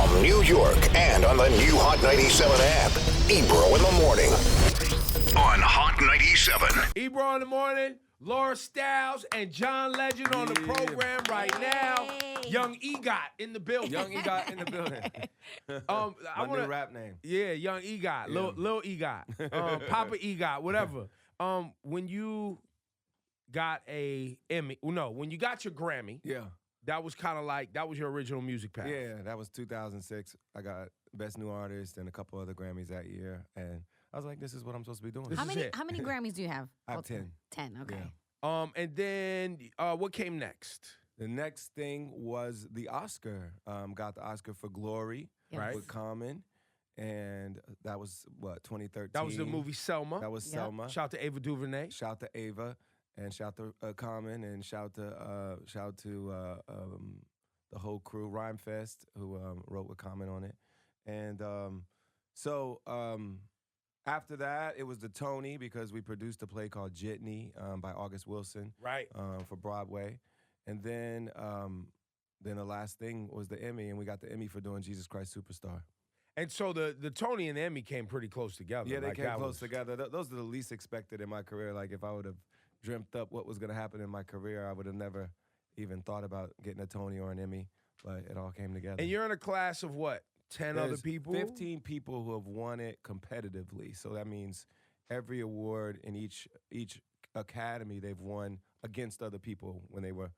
From New York and on the new Hot 97 app, Ebro in the morning on Hot 97. Ebro in the morning, Laura Styles, and John Legend on the program right now. Young EGOT in the building. Young EGOT in the building. My new rap name. Yeah, Young EGOT, Lil EGOT, Papa EGOT, whatever. When you got when you got your Grammy, that was kind of like, that was your original music path. Yeah, that was 2006. I got Best New Artist and a couple other Grammys that year, and I was like, this is what I'm supposed to be doing. How many Grammys do you have? I have 10. 10, okay. Yeah. And then what came next? The next thing was the Oscar. Got the Oscar for Glory with Common. And that was, 2013? That was the movie Selma. That was Selma. Shout out to Ava DuVernay. Shout to Ava. And shout to Common. And shout to the whole crew, Rhymefest, who wrote with Common on it. And after that, it was the Tony, because we produced a play called Jitney by August Wilson. Right. For Broadway. And then the last thing was the Emmy, and we got the Emmy for doing Jesus Christ Superstar. And so the Tony and the Emmy came pretty close together. Yeah, they came close together. Those are the least expected in my career. Like, if I would have dreamt up what was going to happen in my career, I would have never even thought about getting a Tony or an Emmy, but it all came together. And you're in a class of what, 10 other people? 15 people who have won it competitively. So that means every award in each academy they've won against other people when they were,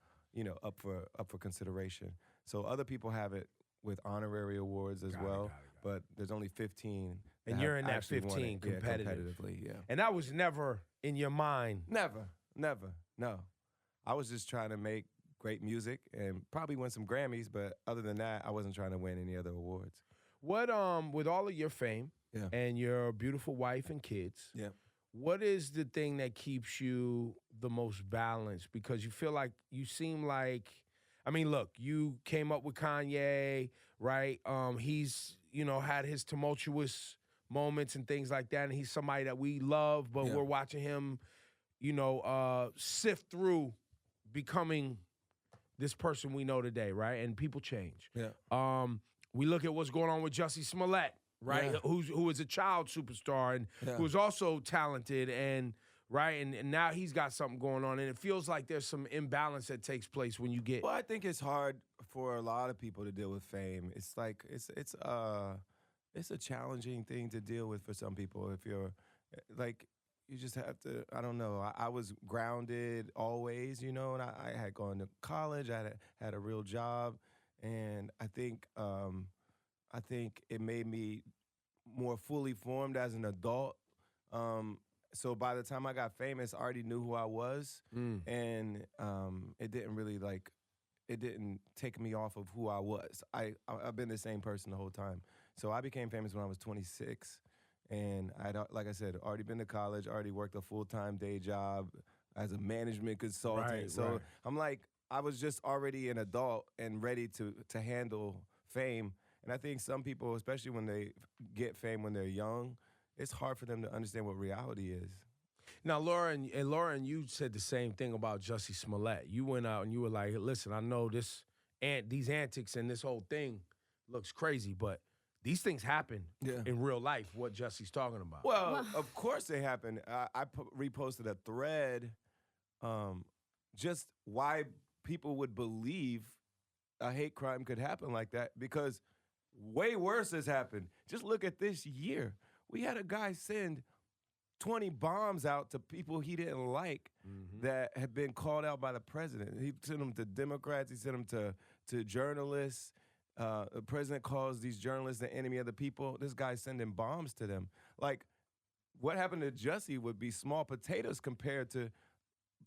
up for consideration. So other people have it with honorary awards as well, but there's only 15. And you're in that 15 competitively, yeah. And that was never in your mind? Never, no. I was just trying to make great music and probably win some Grammys, but other than that, I wasn't trying to win any other awards. What, with all of your fame and your beautiful wife and kids, what is the thing that keeps you the most balanced? Because you seem like, look, you came up with Kanye, right? He's, had his tumultuous moments and things like that, and he's somebody that we love, but we're watching him, sift through becoming this person we know today, right? And people change. Yeah. We look at what's going on with Jussie Smollett, right? Yeah. Who is a child superstar and who is also talented, and right, and now he's got something going on, and it feels like there's some imbalance that takes place when you get. Well, I think it's hard for a lot of people to deal with fame. It's like it's a challenging thing to deal with for some people. If you're like, you just have to. I don't know. I was grounded always, and I had gone to college. I had a real job, and I think it made me more fully formed as an adult. So by the time I got famous, I already knew who I was, and it didn't take me off of who I was. I've been the same person the whole time. So I became famous when I was 26, and like I said, already been to college, already worked a full-time day job as a management consultant. Right, so right. I'm like, I was just already an adult and ready to handle fame. And I think some people, especially when they get fame when they're young, it's hard for them to understand what reality is. Now, Laura, you said the same thing about Jussie Smollett. You went out and you were like, listen, I know these antics and this whole thing looks crazy, but these things happen in real life, what Jussie's talking about. Well, of course they happen. I reposted a thread just why people would believe a hate crime could happen like that, because way worse has happened. Just look at this year. We had a guy send 20 bombs out to people he didn't like that had been called out by the president. He sent them to Democrats. He sent them to journalists. The president calls these journalists the enemy of the people. This guy's sending bombs to them. Like, what happened to Jussie would be small potatoes compared to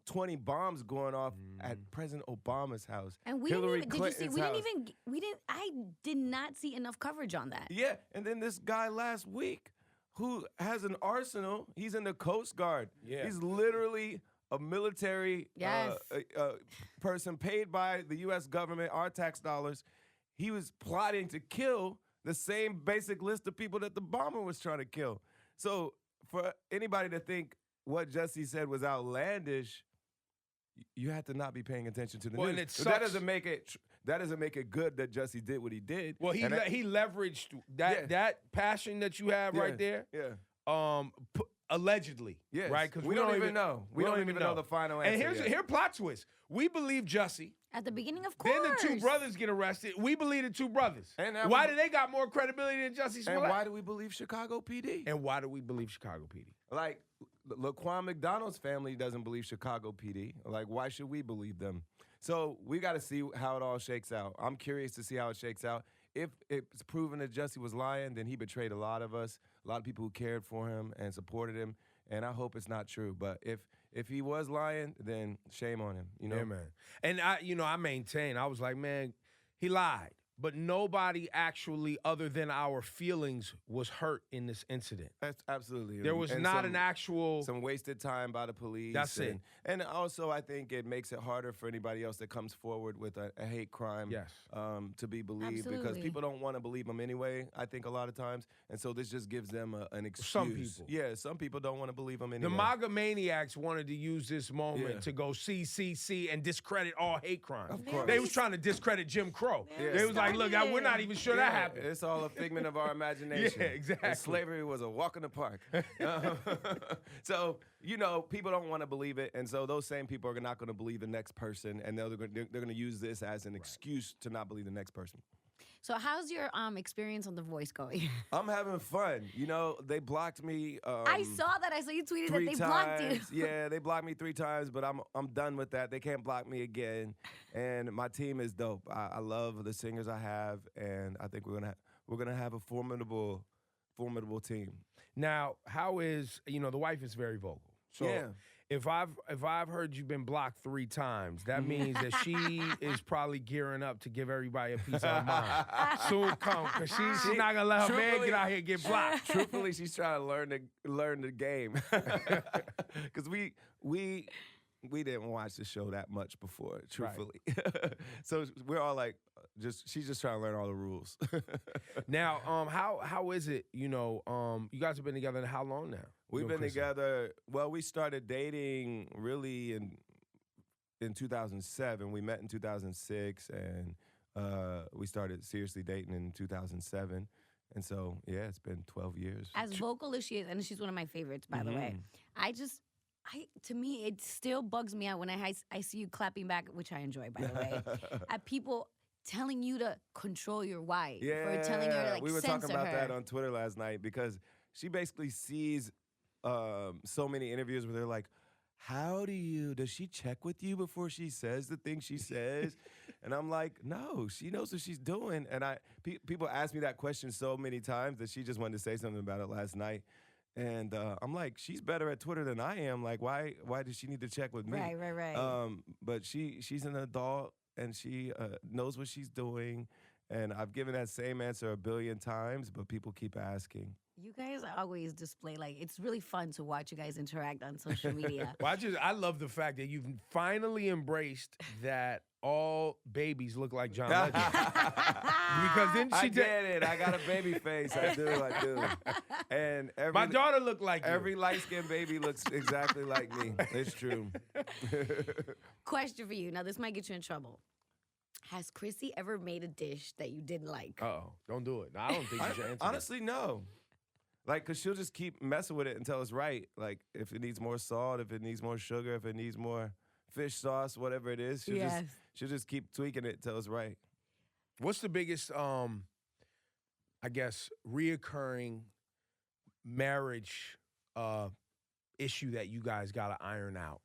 20 bombs going off at President Obama's house. And we Hillary didn't even, Clinton's I did not see enough coverage on that. Yeah, and then this guy last week who has an arsenal, he's in the Coast Guard. Yeah. He's literally a military person paid by the U.S. government, our tax dollars. He was plotting to kill the same basic list of people that the bomber was trying to kill. So for anybody to think what Jussie said was outlandish, you have to not be paying attention to the news. And it But that doesn't make it that doesn't make it good that Jussie did what he did. Well, he leveraged that passion that you have right there. Yeah. Allegedly. Yes. Right? Because we don't even know. We don't even know the final answer. And here's plot twist. We believe Jussie. At the beginning, of course. Then the two brothers get arrested. We believe the two brothers. And why do they got more credibility than Jussie Smollett? And why do we believe Chicago PD? And why do we believe Chicago PD? Like, Laquan McDonald's family doesn't believe Chicago PD. Like, why should we believe them? So we got to see how it all shakes out. I'm curious to see how it shakes out. If it's proven that Jussie was lying, then he betrayed a lot of us, a lot of people who cared for him and supported him. And I hope it's not true. But if he was lying, then shame on him. You know? Yeah, man. And I maintain, I was like, man, he lied. But nobody actually, other than our feelings, was hurt in this incident. That's absolutely. There was not an actual... Some wasted time by the police. That's it. And also, I think it makes it harder for anybody else that comes forward with a hate crime to be believed. Absolutely. Because people don't want to believe them anyway, I think, a lot of times. And so this just gives them an excuse. Some people. Yeah, some people don't want to believe them anyway. The MAGA maniacs wanted to use this moment to go see, and discredit all hate crimes. Of course. They was trying to discredit Jim Crow. They was like, look, we're not even sure that happened. It's all a figment of our imagination. Yeah, exactly. And slavery was a walk in the park. So, people don't want to believe it, and so those same people are not going to believe the next person, and they're going to use this as an excuse to not believe the next person. So how's your experience on The Voice going? I'm having fun. They blocked me. I saw that. I saw you tweeted that they blocked you. Yeah, they blocked me 3 times, but I'm done with that. They can't block me again. And my team is dope. I love the singers I have, and I think we're gonna have a formidable team. Now, how is the wife is very vocal. So if I've heard you've been blocked 3 times, that means that she is probably gearing up to give everybody a piece of her mind. Soon come, because she's not gonna let her man get out here and get blocked. Truthfully, she's trying to learn the game. Because we didn't watch the show that much before, truthfully. Right. So we're all like, she's just trying to learn all the rules. Now, how is it? You guys have been together how long now? We've been together. Well, we started dating really in 2007. We met in 2006, and we started seriously dating in 2007. And so, yeah, it's been 12 years. As vocal as she is, and she's one of my favorites, by the way. To me, it still bugs me out when I see you clapping back, which I enjoy, by the way, at people telling you to control your wife. Yeah, or telling her to, like, we were censor talking about her. that on Twitter last night because she basically sees so many interviews where they're like, does she check with you before she says the thing she says? And I'm like, no, she knows what she's doing. And people ask me that question so many times that she just wanted to say something about it last night. And I'm like, she's better at Twitter than I am. Like, why does she need to check with me? Right. But she's an adult, and she knows what she's doing. And I've given that same answer 1 billion times, but people keep asking. You guys always display, it's really fun to watch you guys interact on social media. Well, I love the fact that you've finally embraced that all babies look like John Legend. Because then I get it. I got a baby face. I do. And my daughter looked like every you. light-skinned baby looks exactly like me. It's true. Question for you. Now, this might get you in trouble. Has Chrissy ever made a dish that you didn't like? Uh-oh. Don't do it. No, I don't think you should answer honestly, no. Because she'll just keep messing with it until it's right. Like, if it needs more salt, if it needs more sugar, if it needs more fish sauce, whatever it is, she'll just keep tweaking it until it's right. What's the biggest, reoccurring marriage issue that you guys got to iron out?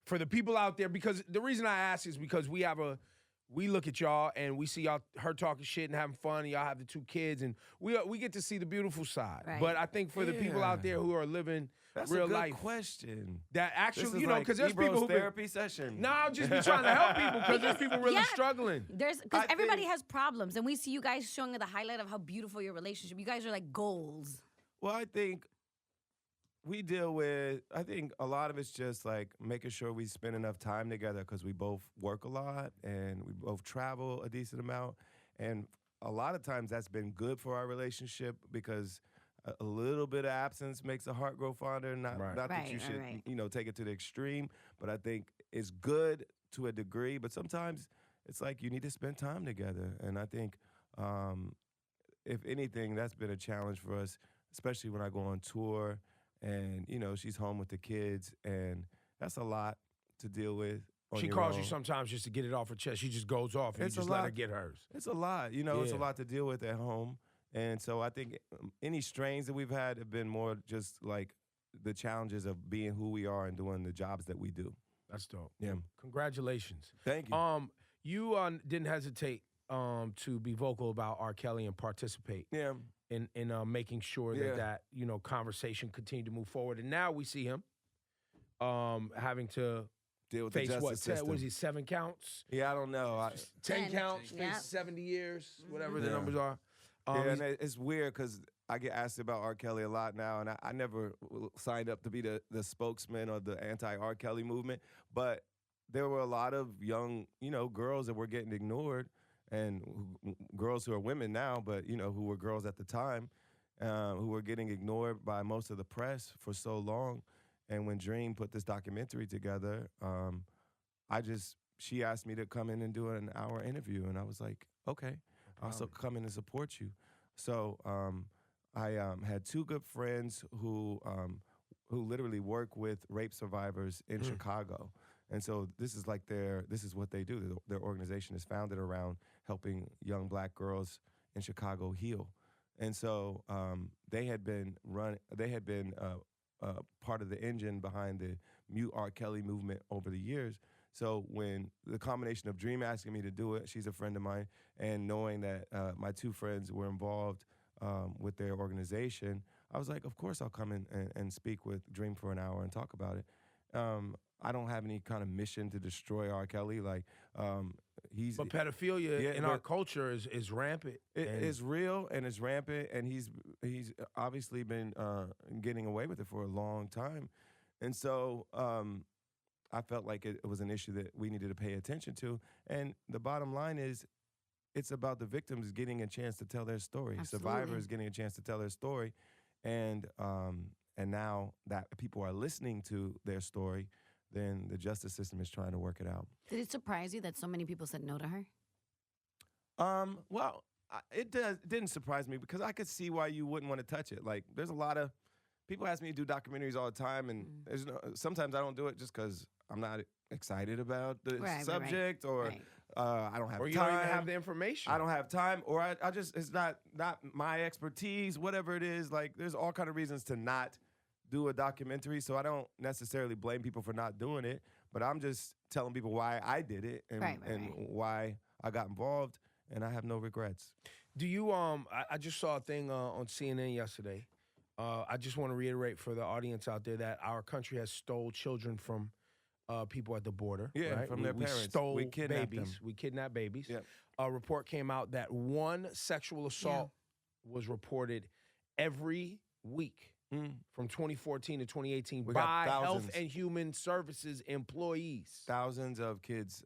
For the people out there, because the reason I ask is because we look at y'all and we see her talking shit and having fun, and y'all have the 2 kids, and we get to see the beautiful side. Right. But I think for the people out there who are living real life, That's a good question. that actually, This is because there's Ebro's people who therapy session. No, I'll just be trying to help people because there's people really struggling. Because everybody has problems, and we see you guys showing the highlight of how beautiful your relationship. You guys are like goals. Well, I think I think a lot of it's just like making sure we spend enough time together because we both work a lot and we both travel a decent amount. And a lot of times that's been good for our relationship because a little bit of absence makes the heart grow fonder. Not that you should, take it to the extreme, but I think it's good to a degree. But sometimes it's like you need to spend time together. And I think, if anything, that's been a challenge for us, especially when I go on tour and, she's home with the kids, and that's a lot to deal with. She calls you sometimes just to get it off her chest. She just goes off and you just let her get hers. It's a lot. It's a lot to deal with at home. And so I think any strains that we've had have been more just like the challenges of being who we are and doing the jobs that we do. That's dope. Yeah. Congratulations. Thank you. You didn't hesitate to be vocal about R. Kelly and participate in making sure that conversation continued to move forward. And now we see him having to deal with face the justice system. What is he, 7 counts? Yeah, I don't know. 10 counts, face 70 years, whatever the numbers are. And it's weird because I get asked about R. Kelly a lot now, and I never signed up to be the spokesman of the anti-R. Kelly movement, but there were a lot of young, girls that were getting ignored, and girls who are women now, but, who were girls at the time, who were getting ignored by most of the press for so long. And when Dream put this documentary together, she asked me to come in and do an hour interview, and I was like, okay, I'll also come in and support you. So I had 2 good friends who literally work with rape survivors in Chicago. And so this is what they do. Their organization is founded around helping young black girls in Chicago heal. And so they had been part of the engine behind the Mute R. Kelly movement over the years. So when the combination of Dream asking me to do it, she's a friend of mine, and knowing that my 2 friends were involved with their organization, I was like, of course I'll come in and speak with Dream for an hour and talk about it. I don't have any kind of mission to destroy R. Kelly. But pedophilia in our culture is rampant. It is real and it's rampant, and he's obviously been getting away with it for a long time. And so I felt like it was an issue that we needed to pay attention to. And the bottom line is, it's about the victims getting a chance to tell their story. Absolutely. Survivors getting a chance to tell their story. And now that people are listening to their story, then the justice system is trying to work it out. Did it surprise you that so many people said no to her? Well, it didn't surprise me because I could see why you wouldn't want to touch it. Like, there's a lot of people ask me to do documentaries all the time, and sometimes I don't do it just because I'm not excited about the subject, or I don't have time. Or you don't even have the information. I don't have time, or I just, it's not my expertise, whatever it is. Like, there's all kind of reasons to not do a documentary, so I don't necessarily blame people for not doing it, but I'm just telling people why I did it and why I got involved, and I have no regrets. Do you, I just saw a thing on CNN yesterday. I just want to reiterate for the audience out there that our country has stole children from people at the border. Yeah, right? from their parents. We stole We kidnapped babies. them. We kidnapped babies. Yeah. A report came out that 1 sexual assault was reported every week from 2014 to 2018 by Health and Human Services employees. Thousands of kids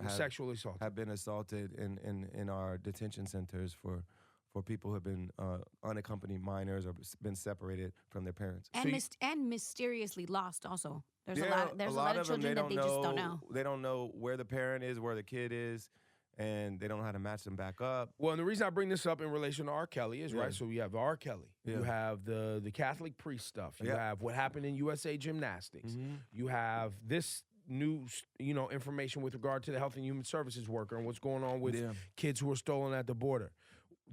sexually assaulted. Have been assaulted in our detention centers for people who have been unaccompanied minors or been separated from their parents. And mysteriously lost also. There's a lot of children that they just don't know. They don't know where the parent is, where the kid is, and they don't know how to match them back up. Well, and the reason I bring this up in relation to R. Kelly is, right, so you have R. Kelly. Yeah. You have the Catholic priest stuff. You have what happened in USA Gymnastics. Mm-hmm. You have this new, information with regard to the Health and Human Services worker and what's going on with kids who are stolen at the border.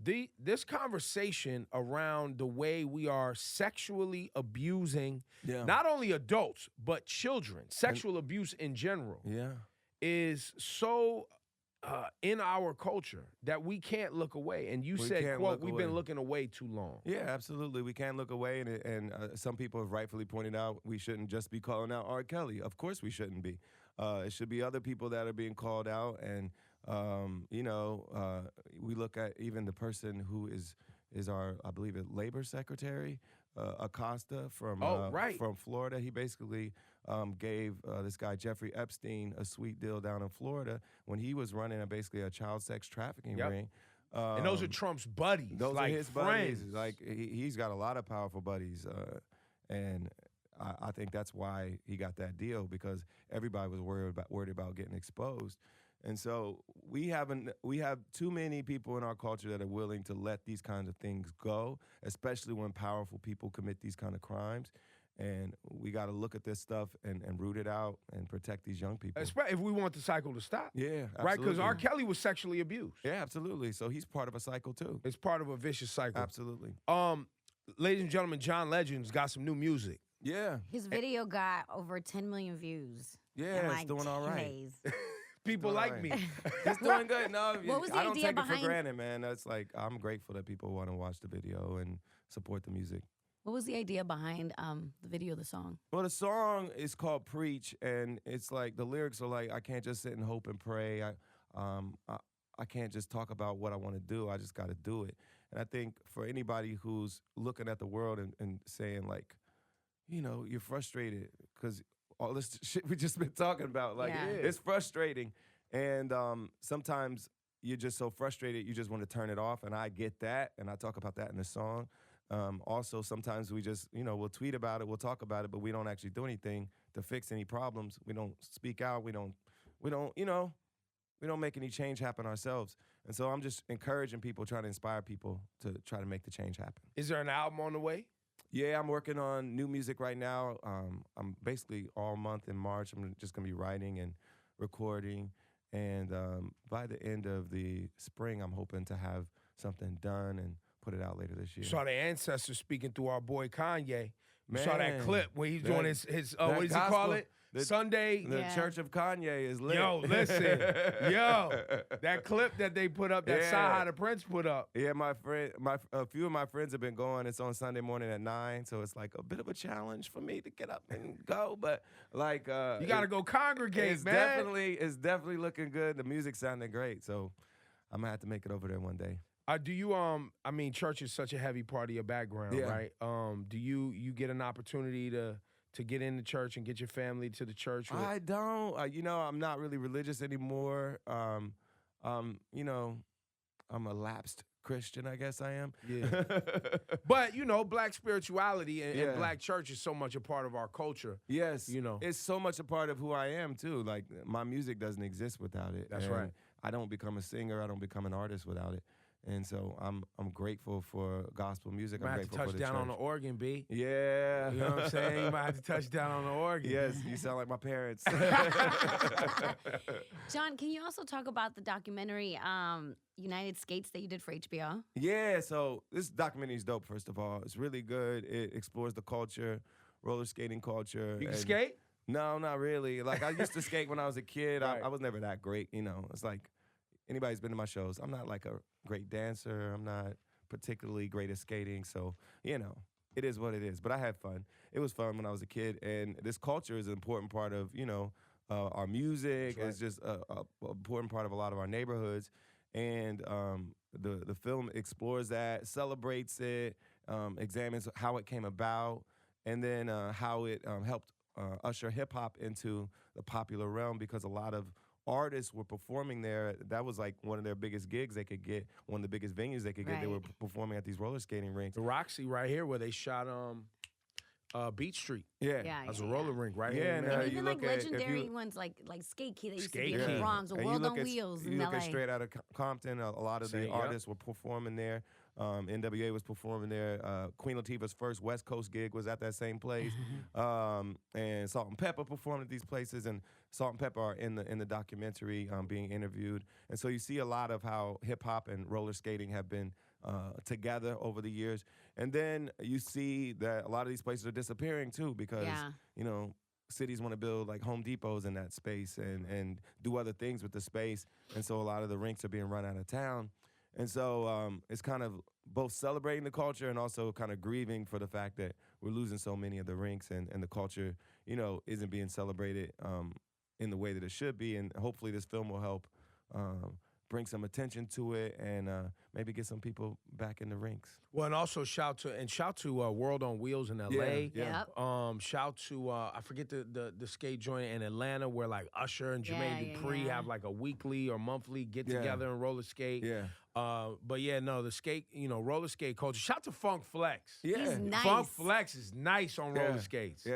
This conversation around the way we are sexually abusing not only adults, but children, sexual abuse in general, is so in our culture that we can't look away. And you said, quote, we've been looking away too long. Yeah, absolutely. We can't look away. And some people have rightfully pointed out we shouldn't just be calling out R. Kelly. Of course we shouldn't be. It should be other people that are being called out. And, we look at even the person who is our, I believe, labor secretary, Acosta from Florida. He basically gave this guy Jeffrey Epstein a sweet deal down in Florida when he was running basically a child sex trafficking ring. And those are Trump's buddies. Those are his friends. buddies. Like he's got a lot of powerful buddies, and I think that's why he got that deal, because everybody was worried about getting exposed. And so we have too many people in our culture that are willing to let these kinds of things go, especially when powerful people commit these kind of crimes. And we got to look at this stuff and root it out and protect these young people. Especially if we want the cycle to stop. Yeah, absolutely. Right? Because R. Kelly was sexually abused. Yeah, absolutely. So he's part of a cycle too. It's part of a vicious cycle. Absolutely. Ladies and gentlemen, John Legend's got some new music. Yeah. His video got over 10 million views. Yeah, it's doing all right. Days. People like me. It's doing good. No, What was the I don't idea take it behind- for granted, man. That's like, I'm grateful that people want to watch the video and support the music. What was the idea behind the video, the song? Well, the song is called Preach, and it's like, the lyrics are like, I can't just sit and hope and pray. I can't just talk about what I want to do. I just got to do it. And I think for anybody who's looking at the world and saying, like, you know, you're frustrated because all this shit we just been talking about, like, it's frustrating. And sometimes you're just so frustrated, you just want to turn it off. And I get that, and I talk about that in the song. Also, sometimes we just, you know, we'll tweet about it, we'll talk about it, but we don't actually do anything to fix any problems. We don't speak out. We don't, you know, we don't make any change happen ourselves. And so I'm just encouraging people, trying to inspire people to try to make the change happen. Is there an album on the way? Yeah, I'm working on new music right now. I'm basically all month in March, I'm just going to be writing and recording. And by the end of the spring, I'm hoping to have something done and put it out later this year. Saw the ancestors speaking through our boy Kanye. Man, Saw that clip where he's doing his what does he call it? Sunday. The Church of Kanye is lit. Yo, listen. Yo, that clip that they put up, that Saha the Prince put up. Yeah, a few of my friends have been going. It's on Sunday morning at 9, so it's like a bit of a challenge for me to get up and go. But like, you gotta go congregate, man. It's definitely looking good. The music sounding great, so I'm gonna have to make it over there one day. Do you I mean, church is such a heavy part of your background, right? Do you get an opportunity to get in the church and get your family to the church? I don't. You know, I'm not really religious anymore. You know, I'm a lapsed Christian, I guess I am. Yeah. But, you know, black spirituality and black church is so much a part of our culture. Yes. You know. It's so much a part of who I am, too. Like, my music doesn't exist without it. That's right. I don't become a singer. I don't become an artist without it. And so I'm grateful for gospel music. I'm grateful for the church. You might have to touch down on the organ, B. Yeah. You know what I'm saying? You might have to touch down on the organ. Yes, you sound like my parents. John, can you also talk about the documentary United Skates that you did for HBO? Yeah, so this documentary is dope, first of all. It's really good. It explores the culture, roller skating culture. You can skate? No, not really. Like, I used to skate when I was a kid. Right. I was never that great, you know. It's like, anybody's been to my shows, I'm not like a great dancer. I'm not particularly great at skating. So, you know, it is what it is. But I had fun. It was fun when I was a kid. And this culture is an important part of, you know, our music. Right. It's just an important part of a lot of our neighborhoods. And the film explores that, celebrates it, examines how it came about, and then how it helped usher hip-hop into the popular realm, because a lot of artists were performing there. That was like one of their biggest gigs they could get, one of the biggest venues they could get. They were performing at these roller skating rinks. The Roxy right here where they shot Beach Street. Yeah. That's a roller rink right here. And And even like legendary ones like Skate Key that used to be in the Bronx, or World on Wheels in You look LA. at straight out of Compton, a lot of the artists were performing there. NWA was performing there. Queen Latifah's first West Coast gig was at that same place. And Salt and Pepper performed at these places, and Salt and Pepper are in the documentary being interviewed. And so you see a lot of how hip hop and roller skating have been together over the years. And then you see that a lot of these places are disappearing too, because you know, cities want to build like Home Depots in that space and do other things with the space. And so a lot of the rinks are being run out of town. And so it's kind of both celebrating the culture and also kind of grieving for the fact that we're losing so many of the rinks, and the culture, you know, isn't being celebrated in the way that it should be. And hopefully this film will help bring some attention to it and maybe get some people back in the rinks. Well, and also shout to World on Wheels in L.A. Shout to I forget the skate joint in Atlanta where like Usher and Jermaine Dupri have like a weekly or monthly get together and roller skate. But yeah, no, the skate, you know, roller skate culture. Shout to Funk Flex. He's nice. Funk Flex is nice on roller skates.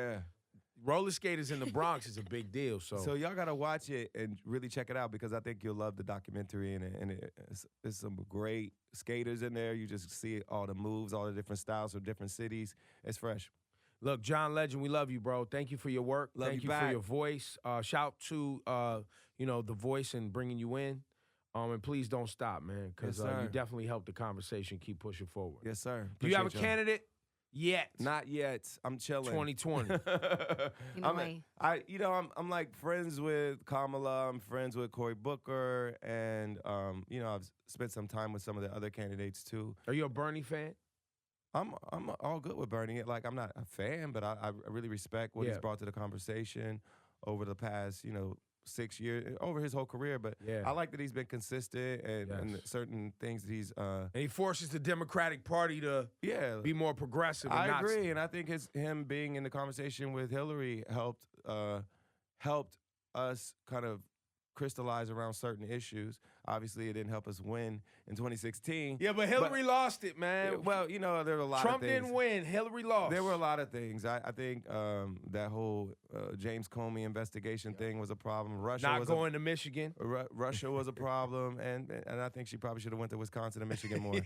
roller skaters in the Bronx is a big deal. So y'all gotta watch it and really check it out because I think you'll love the documentary and it's some great skaters in there. You just see all the moves, all the different styles of different cities. It's fresh. Look, John Legend, we love you, bro. Thank you for your work. Thank you for your voice. Shout to The Voice and bringing you in. And please don't stop, man, because you definitely helped the conversation keep pushing forward. Yes, sir. Do you have a candidate? Yet. Not yet. I'm chilling. 2020. I'm like friends with Kamala. I'm friends with Cory Booker, and I've spent some time with some of the other candidates too. Are you a Bernie fan? I'm all good with Bernie. Like, I'm not a fan, but I really respect what he's brought to the conversation over the past 6 years, over his whole career. But I like that he's been consistent and certain things that he's and he forces the Democratic Party to be more progressive. I agree, and I think him being in the conversation with Hillary helped us kind of crystallize around certain issues. Obviously, it didn't help us win in 2016. Yeah, but Hillary lost it, man. Well, there were a lot Trump of things. didn't win. Hillary lost. There were a lot of things. I think that whole James Comey investigation thing was a problem. Russia not going to Michigan. Russia was a problem, and I think she probably should have went to Wisconsin and Michigan more.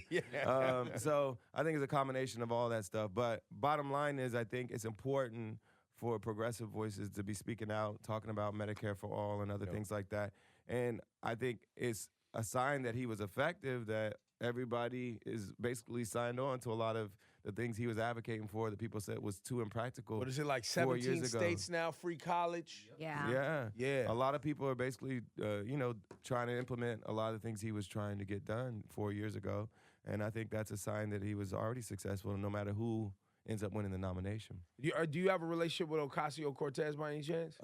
So I think it's a combination of all that stuff. But bottom line is, I think it's important for progressive voices to be speaking out, talking about Medicare for all and other things like that. And I think it's a sign that he was effective, that everybody is basically signed on to a lot of the things he was advocating for that people said was too impractical. What is it, like 17 states now, free college? Yeah. A lot of people are basically, trying to implement a lot of things he was trying to get done 4 years ago. And I think that's a sign that he was already successful, no matter who ends up winning the nomination. Do you have a relationship with Ocasio-Cortez by any chance?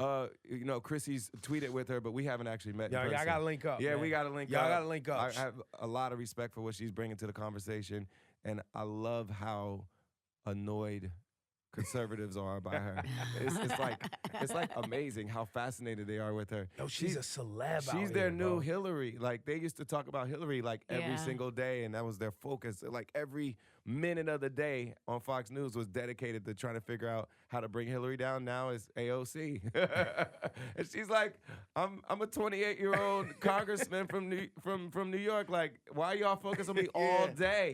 Chrissy's tweeted with her, but we haven't actually met in person. Y'all got to link up. Yeah, man. we got to link up. Y'all got to link up. I have a lot of respect for what she's bringing to the conversation, and I love how annoyed conservatives are by her. It's like amazing how fascinated they are with her. Yo, she's a celeb. She's their new Hillary. Like, they used to talk about Hillary every single day, and that was their focus. Like, every minute of the day on Fox News was dedicated to trying to figure out how to bring Hillary down. Now it's AOC. And she's like, I'm a 28-year-old congressman from New York. Like, why y'all focus on me all day?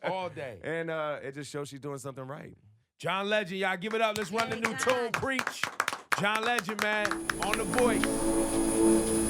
All day. And it just shows she's doing something right. John Legend, y'all give it up. Let's run the new tune. Preach. John Legend, man, on The Voice.